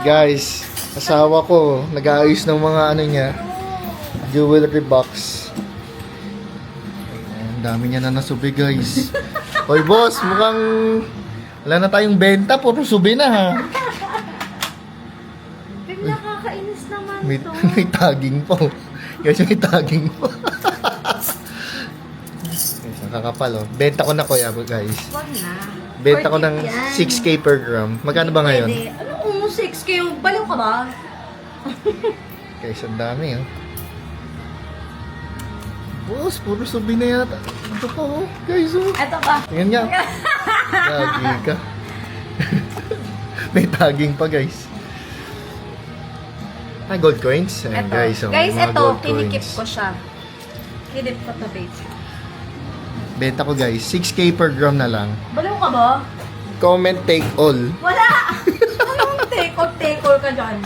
Guys, asawa ko, nag-aayos ng mga ano niya, jewelry box. Ang dami niya na nasubi, guys. Hoy, boss, mukhang wala na tayong benta, puro subi na, ha? Nakakainis naman May, to. may tagging po. Guys, may tagging po. Guys, nakakapal, oh. Benta ko na, kuya, guys. Wag na. Benta ko ng Worth it yan. 6K per gram. Magkano ba ngayon? Pwede. Ano, 6K? Baliw ka ba? Guys, ang dami, oh. Boss, puro subi na yata. Ito pa, oh. Guys, oh. Eto pa. Tingnan nga. Lagi ka. May tagging pa, guys. Ay, gold coins. Ayan, Eto. guys, oh. Guys, mga ito, gold kinikip coins. ko siya. Kinip ko to, babe. Benta ko, guys. 6K per gram na lang. Baliw ka ba? Comment, take all. Wala! Anong take all ka dyan?